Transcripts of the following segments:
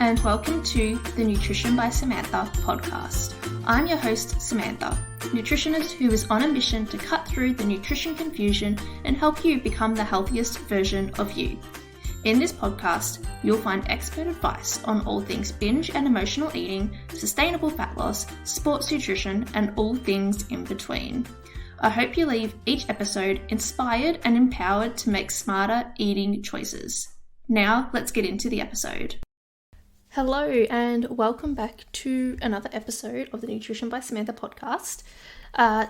and welcome to the Nutrition by Samantha podcast. I'm your host, Samantha, nutritionist who is on a mission to cut through the nutrition confusion and help you become the healthiest version of you. In this podcast, you'll find expert advice on all things binge and emotional eating, sustainable fat loss, sports nutrition, and all things in between. I hope you leave each episode inspired and empowered to make smarter eating choices. Now, let's get into the episode. Hello, and welcome back to another episode of the Nutrition by Samantha podcast.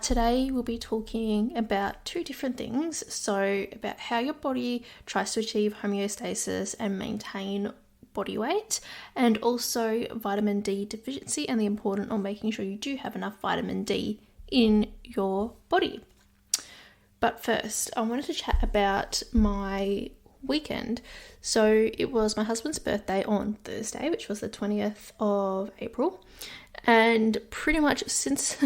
Today, we'll be talking about two different things. So, about how your body tries to achieve homeostasis and maintain body weight, and also vitamin D deficiency and the importance on making sure you do have enough vitamin D in your body. But first, I wanted to chat about my weekend. So it was my husband's birthday on Thursday, which was the 20th of April, and pretty much since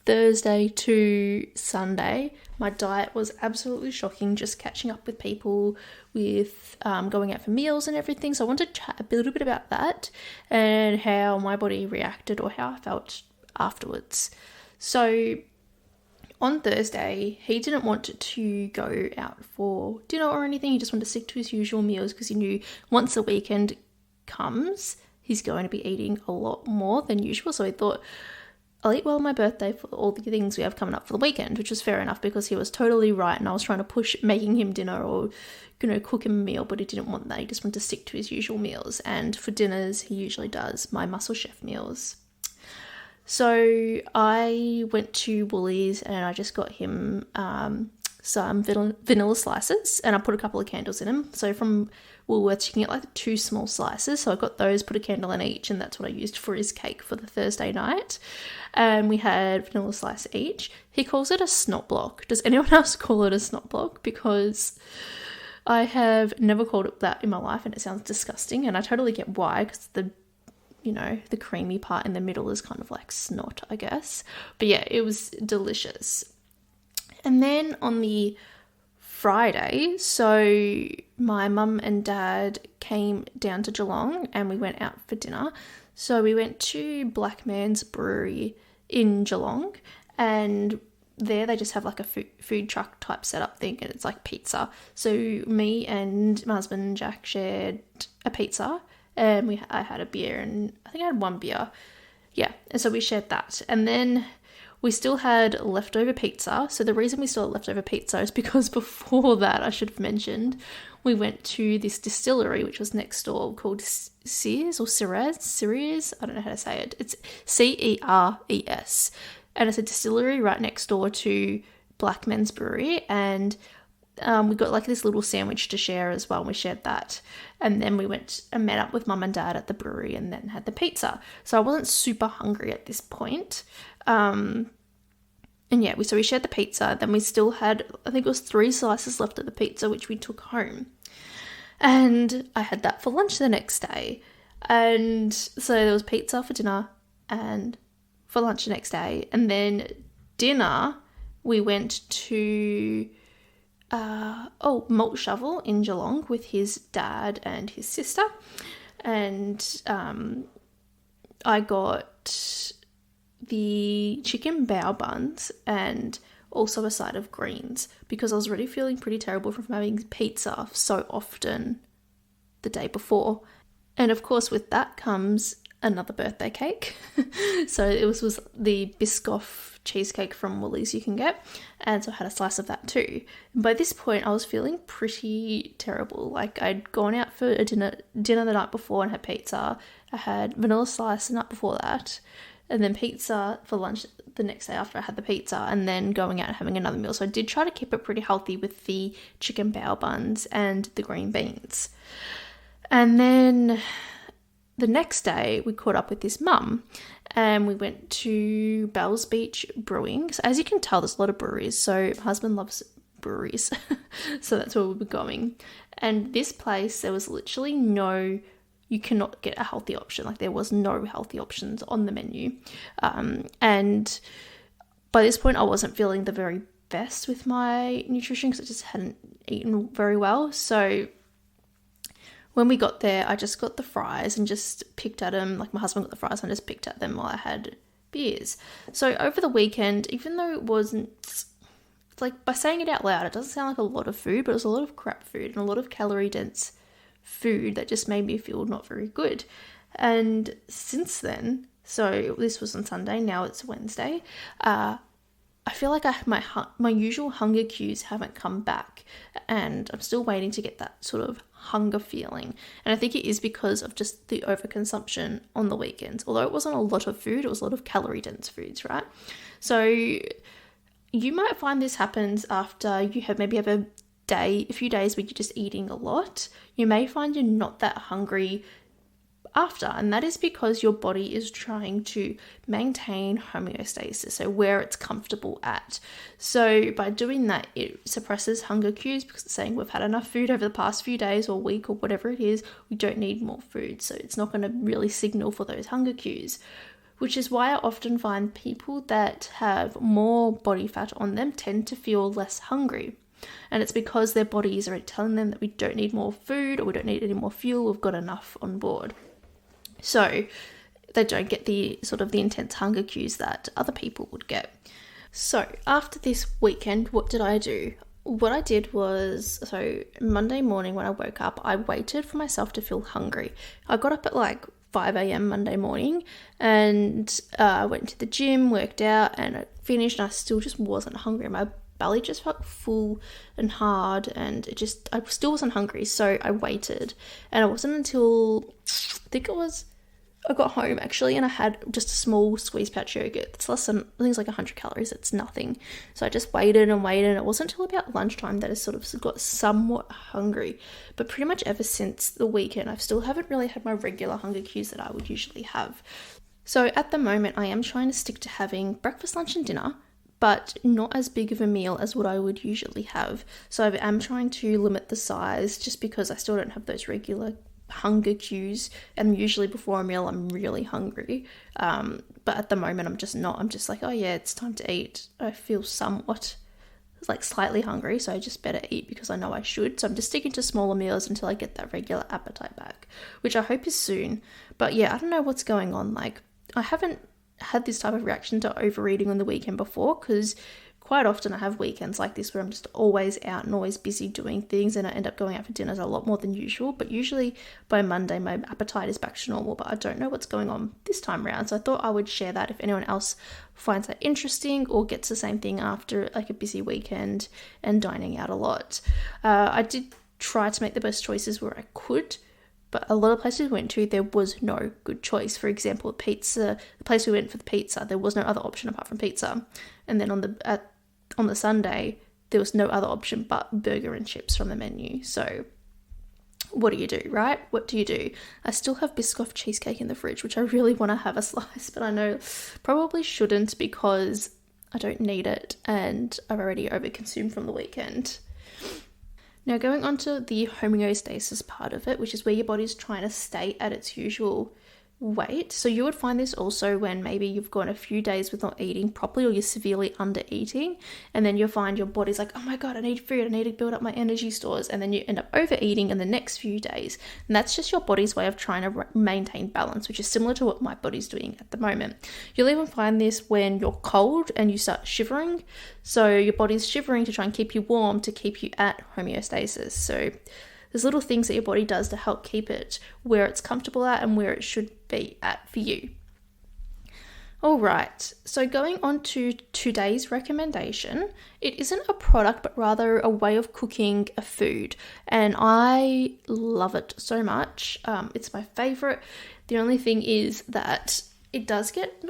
Thursday to Sunday my diet was absolutely shocking, just catching up with people, with going out for meals and everything. So I wanted to chat a little bit about that and how my body reacted or how I felt afterwards. So on Thursday, he didn't want to go out for dinner or anything. He just wanted to stick to his usual meals because he knew once the weekend comes, he's going to be eating a lot more than usual. So he thought, I'll eat well on my birthday for all the things we have coming up for the weekend, which was fair enough because he was totally right. And I was trying to push making him dinner or, cook him a meal, but he didn't want that. He just wanted to stick to his usual meals. And for dinners, he usually does my Muscle Chef meals. So I went to Woolies and I just got him some vanilla slices, and I put a couple of candles in them. So from Woolworths, you can get like 2 small slices. So I got those, put a candle in each, and that's what I used for his cake for the Thursday night. And we had vanilla slice each. He calls it a snot block. Does anyone else call it a snot block? Because I have never called it that in my life, and it sounds disgusting. And I totally get why, because the creamy part in the middle is kind of like snot, I guess. But yeah, it was delicious. And then on the Friday, so my mum and dad came down to Geelong and we went out for dinner. So we went to Black Man's Brewery in Geelong, and there they just have like a food truck type setup thing, and it's like pizza. So me and my husband Jack shared a pizza, and I had a beer, and I think I had 1 beer. Yeah, and so we shared that. And then we still had leftover pizza. So the reason we still had leftover pizza is because before that, I should have mentioned, we went to this distillery, which was next door, called Ceres or Ceres. I don't know how to say it. It's Ceres. And it's a distillery right next door to Blackman's Brewery. And we got like this little sandwich to share as well. We shared that. And then we went and met up with mum and dad at the brewery and then had the pizza. So I wasn't super hungry at this point. And yeah, so we shared the pizza. Then we still had, I think it was 3 slices left of the pizza, which we took home. And I had that for lunch the next day. And so there was pizza for dinner and for lunch the next day. And then dinner, we went to Malt Shovel in Geelong with his dad and his sister. And I got the chicken bao buns and also a side of greens because I was already feeling pretty terrible from having pizza so often the day before. And of course with that comes another birthday cake. So it was the Biscoff cheesecake from Woolies you can get, and so I had a slice of that too. And by this point I was feeling pretty terrible. Like I'd gone out for a dinner the night before and had pizza. I had vanilla slice the night before that, and then pizza for lunch the next day after I had the pizza, and then going out and having another meal. So I did try to keep it pretty healthy with the chicken bao buns and the green beans. And then the next day we caught up with his mum and we went to Bells Beach Brewing. So as you can tell, there's a lot of breweries. So my husband loves breweries. So that's where we were going. And this place, there was literally you cannot get a healthy option. Like there was no healthy options on the menu. And by this point I wasn't feeling the very best with my nutrition because I just hadn't eaten very well. So when we got there, I just got the fries and just picked at them. Like my husband got the fries and I just picked at them while I had beers. So over the weekend, even though it wasn't, like by saying it out loud, it doesn't sound like a lot of food, but it was a lot of crap food and a lot of calorie dense food that just made me feel not very good. And since then, so this was on Sunday, now it's Wednesday, I feel like my usual hunger cues haven't come back, and I'm still waiting to get that sort of hunger feeling. And I think it is because of just the overconsumption on the weekends. Although it wasn't a lot of food, it was a lot of calorie dense foods, right? So you might find this happens after you have a few days where you're just eating a lot. You may find you're not that hungry after, and that is because your body is trying to maintain homeostasis, so where it's comfortable at. So by doing that, it suppresses hunger cues because it's saying we've had enough food over the past few days or week or whatever it is, we don't need more food. So it's not going to really signal for those hunger cues, which is why I often find people that have more body fat on them tend to feel less hungry. And it's because their bodies are telling them that we don't need more food or we don't need any more fuel, we've got enough on board. So they don't get the intense hunger cues that other people would get. So after this weekend, what did I do? What I did was, so Monday morning when I woke up, I waited for myself to feel hungry. I got up at like 5 a.m. Monday morning and I went to the gym, worked out, and I finished, and I still just wasn't hungry. My belly just felt full and hard, and I still wasn't hungry. So I waited, and it wasn't until I got home actually, and I had just a small squeeze pouch yogurt. It's less than, I think it's like 100 calories. It's nothing. So I just waited and waited. And it wasn't until about lunchtime that I sort of got somewhat hungry. But pretty much ever since the weekend, I still haven't really had my regular hunger cues that I would usually have. So at the moment, I am trying to stick to having breakfast, lunch, and dinner, but not as big of a meal as what I would usually have. So I am trying to limit the size just because I still don't have those regular hunger cues, and usually before a meal I'm really hungry, but at the moment I'm just not. I'm just like, oh yeah, it's time to eat. I feel somewhat like slightly hungry, so I just better eat because I know I should. So I'm just sticking to smaller meals until I get that regular appetite back, which I hope is soon. But yeah, I don't know what's going on. Like, I haven't had this type of reaction to overeating on the weekend before, because quite often I have weekends like this where I'm just always out and always busy doing things, and I end up going out for dinners a lot more than usual. But usually by Monday my appetite is back to normal, but I don't know what's going on this time around. So I thought I would share that if anyone else finds that interesting or gets the same thing after like a busy weekend and dining out a lot. I did try to make the best choices where I could, but a lot of places we went to, there was no good choice. For example, pizza, the place we went for the pizza, there was no other option apart from pizza. And then on the Sunday, there was no other option but burger and chips from the menu. So what do you do, right? What do you do? I still have Biscoff cheesecake in the fridge, which I really want to have a slice, but I know probably shouldn't because I don't need it and I've already overconsumed from the weekend. Now going on to the homeostasis part of it, which is where your body's trying to stay at its usual weight. So you would find this also when maybe you've gone a few days with not eating properly, or you're severely under eating, and then you'll find your body's like, oh my god, I need food, I need to build up my energy stores, and then you end up overeating in the next few days. And that's just your body's way of trying to maintain balance, which is similar to what my body's doing at the moment. You'll even find this when you're cold and you start shivering. So your body's shivering to try and keep you warm, to keep you at homeostasis. So there's little things that your body does to help keep it where it's comfortable at and where it should be at for you. All right, so going on to today's recommendation, it isn't a product, but rather a way of cooking a food. And I love it so much. It's my favorite. The only thing is that it does get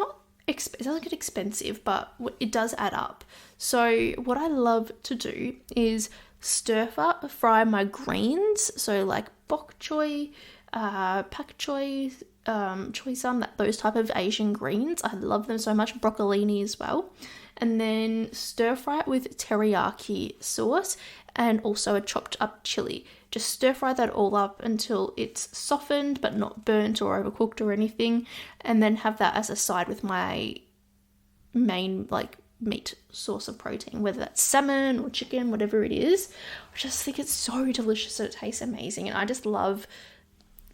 it doesn't get expensive, but it does add up. So what I love to do is stir fry my greens, so like bok choy, pak choy, choy sam, those type of Asian greens. I love them so much. Broccolini as well. And then stir fry it with teriyaki sauce and also a chopped up chili. Just stir fry that all up until it's softened but not burnt or overcooked or anything, and then have that as a side with my main meat source of protein, whether that's salmon or chicken, whatever it is. I just think it's so delicious and it tastes amazing, and I just love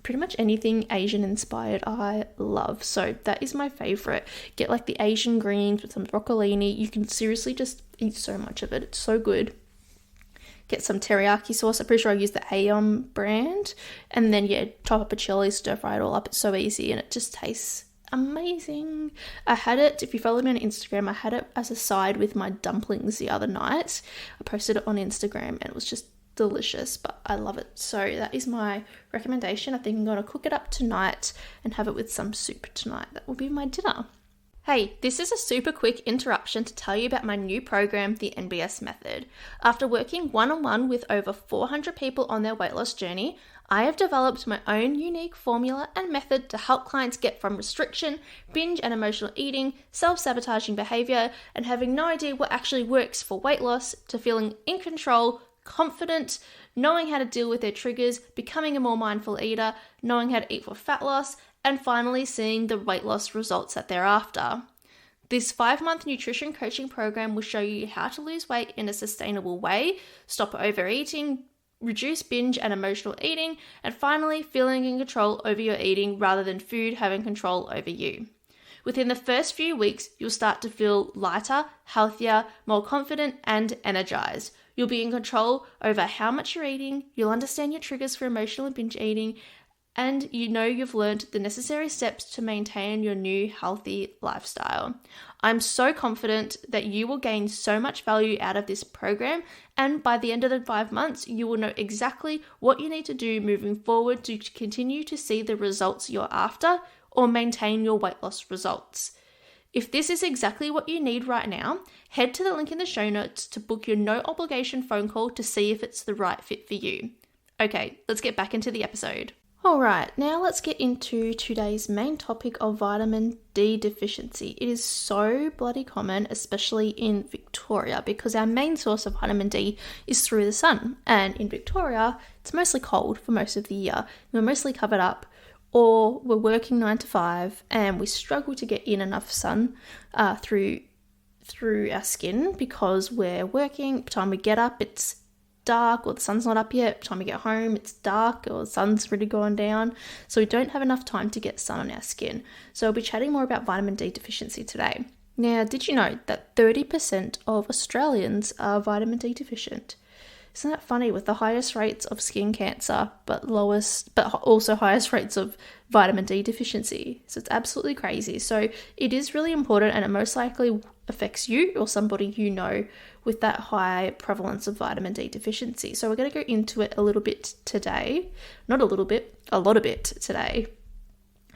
pretty much anything Asian inspired I love. So that is my favorite. Get like the Asian greens with some broccolini. You can seriously just eat so much of it. It's so good. Get some teriyaki sauce. I'm pretty sure I use the Aeon brand. And then, chop up a chili, stir fry it all up. It's so easy and it just tastes amazing. I had it, if you follow me on Instagram, I had it as a side with my dumplings the other night. I posted it on Instagram and it was just delicious, but I love it. So that is my recommendation. I think I'm going to cook it up tonight and have it with some soup tonight. That will be my dinner. Hey, this is a super quick interruption to tell you about my new program, the NBS Method. After working one-on-one with over 400 people on their weight loss journey, I have developed my own unique formula and method to help clients get from restriction, binge and emotional eating, self-sabotaging behavior, and having no idea what actually works for weight loss to feeling in control, confident, knowing how to deal with their triggers, becoming a more mindful eater, knowing how to eat for fat loss, and finally seeing the weight loss results that they're after. This 5-month nutrition coaching program will show you how to lose weight in a sustainable way, stop overeating, reduce binge and emotional eating, and finally feeling in control over your eating rather than food having control over you. Within the first few weeks, you'll start to feel lighter, healthier, more confident, and energized. You'll be in control over how much you're eating, you'll understand your triggers for emotional and binge eating, and you've learned the necessary steps to maintain your new healthy lifestyle. I'm so confident that you will gain so much value out of this program, and by the end of the 5 months, you will know exactly what you need to do moving forward to continue to see the results you're after or maintain your weight loss results. If this is exactly what you need right now, head to the link in the show notes to book your no obligation phone call to see if it's the right fit for you. Okay, let's get back into the episode. Alright, now let's get into today's main topic of vitamin D deficiency. It is so bloody common, especially in Victoria, because our main source of vitamin D is through the sun. And in Victoria, it's mostly cold for most of the year. We're mostly covered up, or we're working 9 to 5 and we struggle to get in enough sun through our skin because we're working. By the time we get up, it's dark or the sun's not up yet. By the time we get home, it's dark or the sun's really gone down. So we don't have enough time to get sun on our skin. So I'll be chatting more about vitamin D deficiency today. Now, did you know that 30% of Australians are vitamin D deficient? Isn't that funny, with the highest rates of skin cancer, but also highest rates of vitamin D deficiency? So it's absolutely crazy. So it is really important, and it most likely affects you or somebody you know with that high prevalence of vitamin D deficiency. So we're going to go into it a little bit today. Not a little bit, a lot of it today.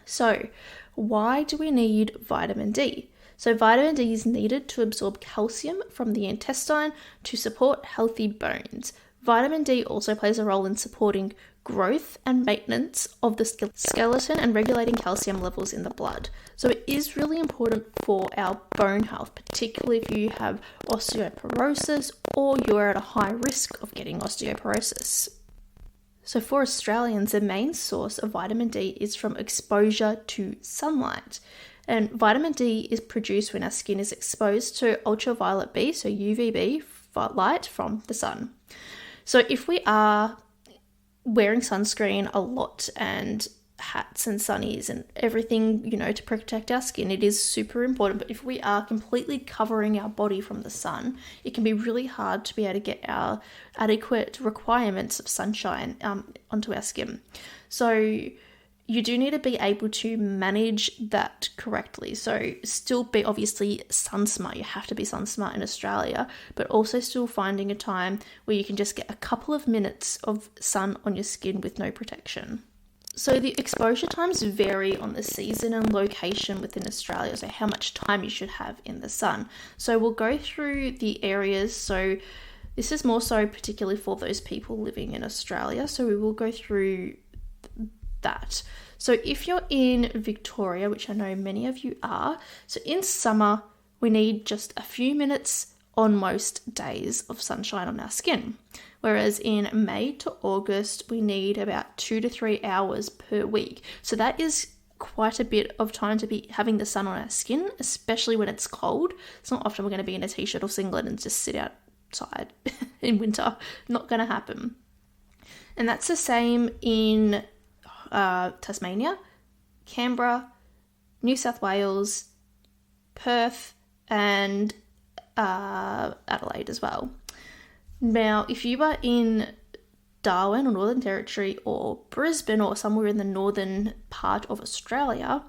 So why do we need vitamin D? So vitamin D is needed to absorb calcium from the intestine to support healthy bones. Vitamin D also plays a role in supporting growth and maintenance of the skeleton and regulating calcium levels in the blood. So it is really important for our bone health, particularly if you have osteoporosis or you're at a high risk of getting osteoporosis. So for Australians, the main source of vitamin D is from exposure to sunlight. And vitamin D is produced when our skin is exposed to ultraviolet B, so UVB light from the sun. So if we are wearing sunscreen a lot and hats and sunnies and everything, to protect our skin, it is super important. But if we are completely covering our body from the sun, it can be really hard to be able to get our adequate requirements of sunshine onto our skin. So you do need to be able to manage that correctly. So still be obviously sun smart. You have to be sun smart in Australia, but also still finding a time where you can just get a couple of minutes of sun on your skin with no protection. So the exposure times vary on the season and location within Australia, so how much time you should have in the sun. So we'll go through the areas. So this is more so particularly for those people living in Australia. So we will go through that. So if you're in Victoria, which I know many of you are, so in summer, we need just a few minutes on most days of sunshine on our skin. Whereas in May to August, we need about 2 to 3 hours per week. So that is quite a bit of time to be having the sun on our skin, especially when it's cold. It's not often we're going to be in a t-shirt or singlet and just sit outside in winter. Not going to happen. And that's the same in Tasmania, Canberra, New South Wales, Perth, and Adelaide as well. Now, if you are in Darwin or Northern Territory or Brisbane or somewhere in the northern part of Australia,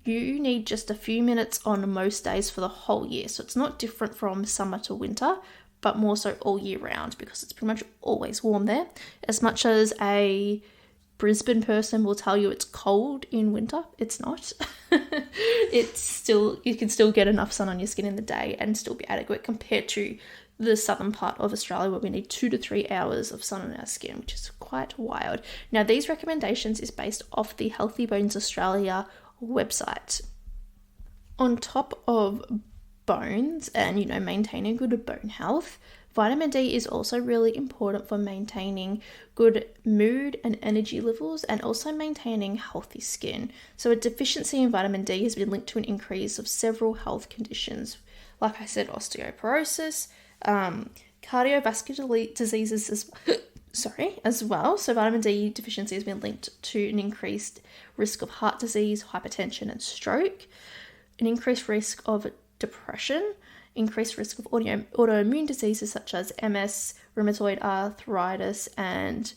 you need just a few minutes on most days for the whole year. So it's not different from summer to winter, but more so all year round, because it's pretty much always warm there. As much as a Brisbane person will tell you it's cold in winter, it's not. You can still get enough sun on your skin in the day and still be adequate compared to the southern part of Australia, where we need 2 to 3 hours of sun on our skin, which is quite wild. Now, these recommendations is based off the Healthy Bones Australia website. On top of bones and, maintaining good bone health, vitamin D is also really important for maintaining good mood and energy levels and also maintaining healthy skin. So a deficiency in vitamin D has been linked to an increase of several health conditions. Like I said, osteoporosis, cardiovascular diseases as well. So vitamin D deficiency has been linked to an increased risk of heart disease, hypertension, and stroke, an increased risk of depression, increased risk of autoimmune diseases such as MS, rheumatoid arthritis, and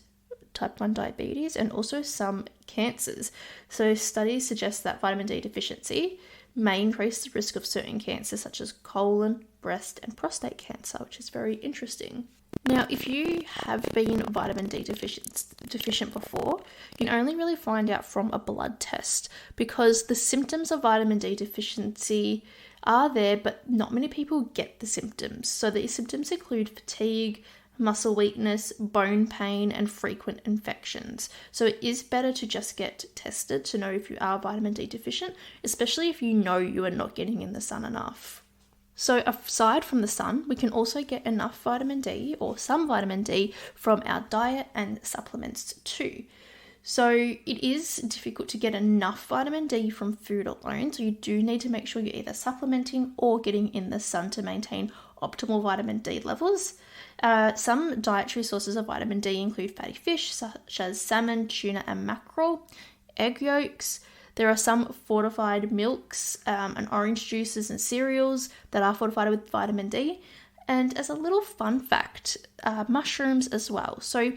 type 1 diabetes, and also some cancers. So studies suggest that vitamin D deficiency may increase the risk of certain cancers such as colon, breast, and prostate cancer, which is very interesting. Now, if you have been vitamin D deficient before, you can only really find out from a blood test, because the symptoms of vitamin D deficiency are there, but not many people get the symptoms. So these symptoms include fatigue, muscle weakness, bone pain, and frequent infections. So it is better to just get tested to know if you are vitamin D deficient, especially if you know you are not getting in the sun enough. So aside from the sun, we can also get enough vitamin D or some vitamin D from our diet and supplements too. So it is difficult to get enough vitamin D from food alone, so you do need to make sure you're either supplementing or getting in the sun to maintain optimal vitamin D levels. Some dietary sources of vitamin D include fatty fish such as salmon, tuna, and mackerel, egg yolks. There are some fortified milks and orange juices and cereals that are fortified with vitamin D. And as a little fun fact, mushrooms as well. So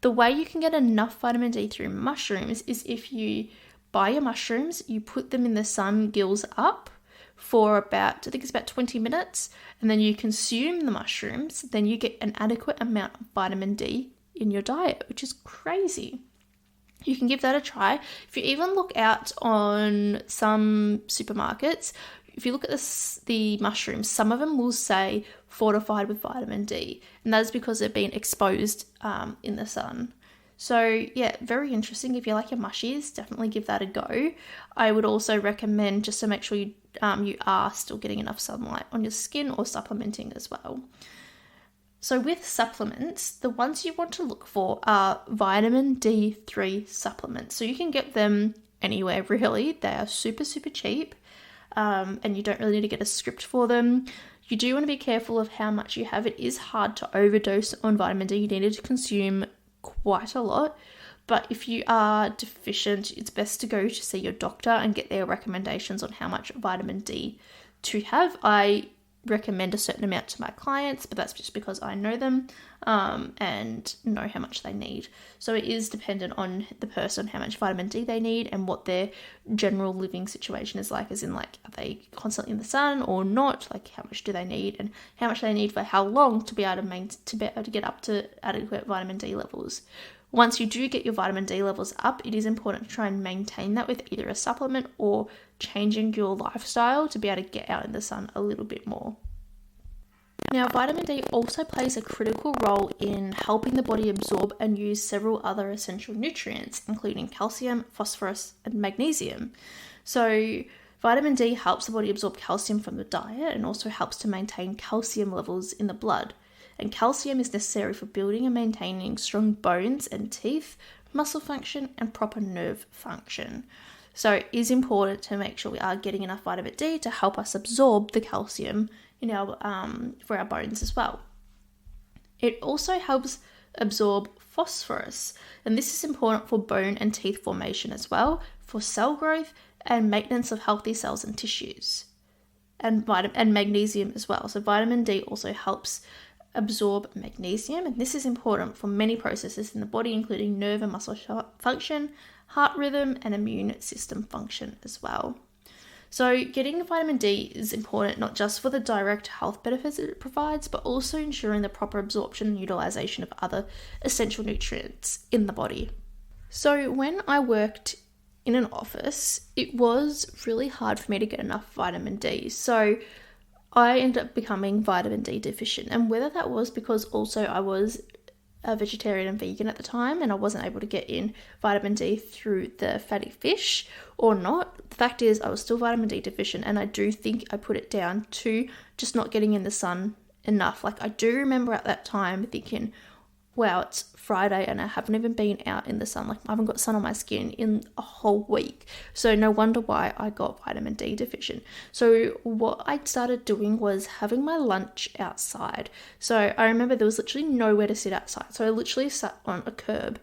the way you can get enough vitamin D through mushrooms is if you buy your mushrooms, you put them in the sun gills up for about 20 minutes, and then you consume the mushrooms, then you get an adequate amount of vitamin D in your diet, which is crazy. You can give that a try. If you even look out on some supermarkets, if you look at the mushrooms, some of them will say fortified with vitamin D, and that is because they've been exposed in the sun. So yeah, very interesting. If you like your mushies, definitely give that a go. I would also recommend, just to make sure you are still getting enough sunlight on your skin, or supplementing as well. So with supplements, the ones you want to look for are vitamin D3 supplements. So you can get them anywhere really. They are super, super cheap, and you don't really need to get a script for them. You do want to be careful of how much you have. It is hard to overdose on vitamin D. You need to consume quite a lot. But if you are deficient, it's best to go to see your doctor and get their recommendations on how much vitamin D to have. I recommend a certain amount to my clients, but that's just because I know them and know how much they need. So it is dependent on the person, how much vitamin D they need and what their general living situation is like, as in like, are they constantly in the sun or not? Like, how much do they need and how much they need for how long to be able to get up to adequate vitamin D levels. Once you do get your vitamin D levels up, it is important to try and maintain that with either a supplement or changing your lifestyle to be able to get out in the sun a little bit more. Now, vitamin D also plays a critical role in helping the body absorb and use several other essential nutrients, including calcium, phosphorus, and magnesium. So vitamin D helps the body absorb calcium from the diet and also helps to maintain calcium levels in the blood. And calcium is necessary for building and maintaining strong bones and teeth, muscle function, and proper nerve function. So it is important to make sure we are getting enough vitamin D to help us absorb the calcium in our for our bones as well. It also helps absorb phosphorus. And this is important for bone and teeth formation as well, for cell growth and maintenance of healthy cells and tissues. And magnesium as well. So vitamin D also helps absorb magnesium, and this is important for many processes in the body, including nerve and muscle function, heart rhythm, and immune system function as well. So getting vitamin D is important not just for the direct health benefits it provides, but also ensuring the proper absorption and utilization of other essential nutrients in the body. So when I worked in an office, it was really hard for me to get enough vitamin D. So I ended up becoming vitamin D deficient, and whether that was because also I was a vegetarian and vegan at the time and I wasn't able to get in vitamin D through the fatty fish or not, the fact is I was still vitamin D deficient, and I do think I put it down to just not getting in the sun enough. Like, I do remember at that time thinking, wow, it's Friday and I haven't even been out in the sun. Like, I haven't got sun on my skin in a whole week. So no wonder why I got vitamin D deficient. So what I started doing was having my lunch outside. So I remember there was literally nowhere to sit outside. So I literally sat on a curb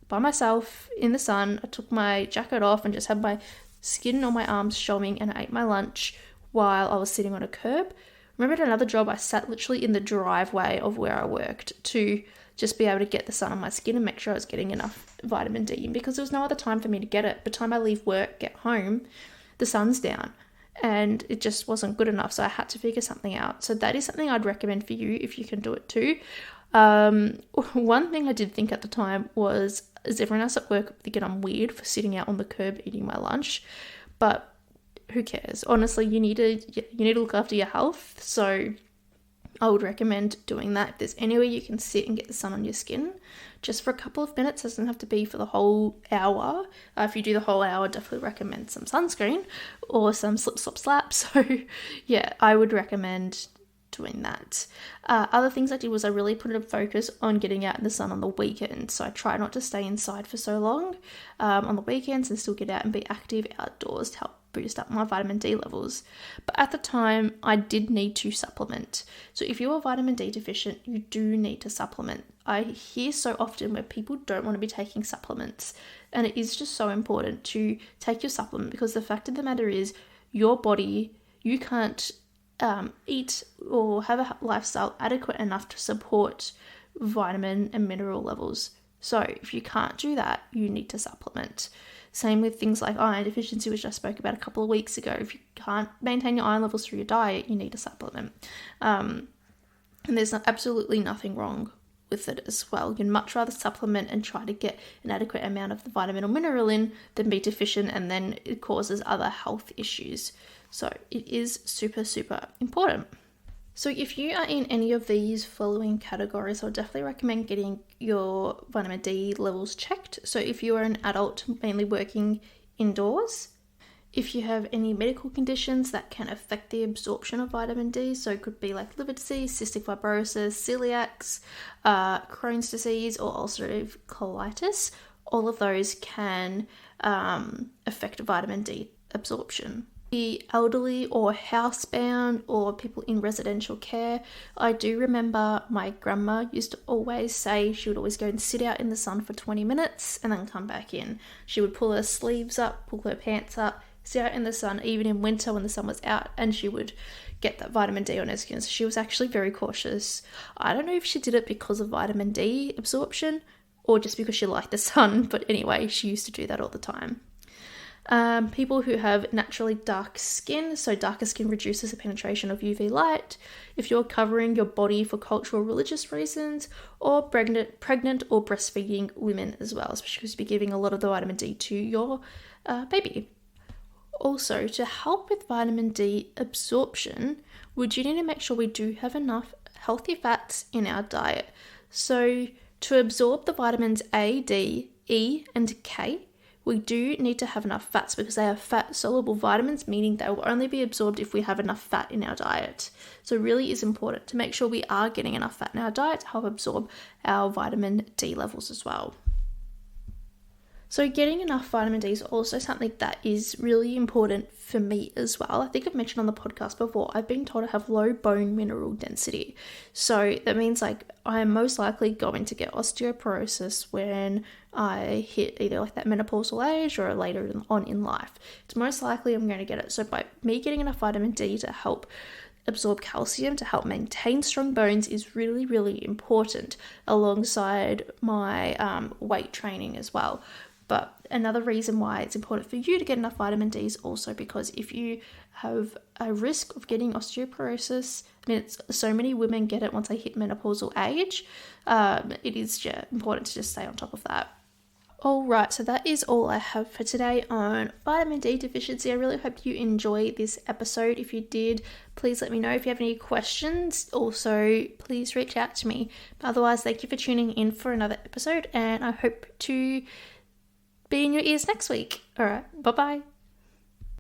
by myself in the sun. I took my jacket off and just had my skin on my arms showing, and I ate my lunch while I was sitting on a curb. Remember at another job, I sat literally in the driveway of where I worked to just be able to get the sun on my skin and make sure I was getting enough vitamin D in, because there was no other time for me to get it. By the time I leave work, get home, the sun's down, and it just wasn't good enough. So I had to figure something out. So that is something I'd recommend for you if you can do it too. One thing I did think at the time was, is everyone else at work thinking I'm weird for sitting out on the curb eating my lunch? But who cares? Honestly, you need to look after your health. So I would recommend doing that. If there's anywhere you can sit and get the sun on your skin, just for a couple of minutes. It doesn't have to be for the whole hour. If you do the whole hour, definitely recommend some sunscreen or some slip, slop, slap. So yeah, I would recommend doing that. Other things I did was I really put a focus on getting out in the sun on the weekends. So I try not to stay inside for so long on the weekends and still get out and be active outdoors to help boost up my vitamin D levels. But at the time, I did need to supplement. So if you are vitamin D deficient, you do need to supplement. I hear so often where people don't want to be taking supplements, and it is just so important to take your supplement, because the fact of the matter is your body, you can't eat or have a lifestyle adequate enough to support vitamin and mineral levels. So if you can't do that, you need to supplement. Same with things like iron deficiency, which I spoke about a couple of weeks ago. If you can't maintain your iron levels through your diet, you need to supplement. And there's absolutely nothing wrong with it as well. You'd much rather supplement and try to get an adequate amount of the vitamin or mineral in than be deficient, and then it causes other health issues. So it is super, super important. So if you are in any of these following categories, I'll definitely recommend getting your vitamin D levels checked. So if you are an adult mainly working indoors, if you have any medical conditions that can affect the absorption of vitamin D, so it could be like liver disease, cystic fibrosis, celiacs, Crohn's disease, or ulcerative colitis, all of those can affect vitamin D absorption. The elderly or housebound or people in residential care, I do remember my grandma used to always say she would always go and sit out in the sun for 20 minutes and then come back in. She would pull her sleeves up, pull her pants up, sit out in the sun, even in winter when the sun was out, and she would get that vitamin D on her skin. So she was actually very cautious. I don't know if she did it because of vitamin D absorption or just because she liked the sun, but anyway, she used to do that all the time. People who have naturally dark skin, so darker skin reduces the penetration of UV light. If you're covering your body for cultural or religious reasons, or pregnant or breastfeeding women as well, especially because you'll be giving a lot of the vitamin D to your baby. Also, to help with vitamin D absorption, we do need to make sure we do have enough healthy fats in our diet. So to absorb the vitamins A, D, E, and K, we do need to have enough fats because they are fat-soluble vitamins, meaning they will only be absorbed if we have enough fat in our diet. So it really is important to make sure we are getting enough fat in our diet to help absorb our vitamin D levels as well. So getting enough vitamin D is also something that is really important for me as well. I think I've mentioned on the podcast before, I've been told to have low bone mineral density. So that means like I am most likely going to get osteoporosis when I hit either like that menopausal age or later on in life. It's most likely I'm going to get it. So by me getting enough vitamin D to help absorb calcium to help maintain strong bones is really, really important alongside my weight training as well. But another reason why it's important for you to get enough vitamin D is also because if you have a risk of getting osteoporosis, I mean, so many women get it once they hit menopausal age, it is important to just stay on top of that. All right, so that is all I have for today on vitamin D deficiency. I really hope you enjoyed this episode. If you did, please let me know. If you have any questions, also please reach out to me. But otherwise, thank you for tuning in for another episode, and I hope to be in your ears next week. All right, bye-bye.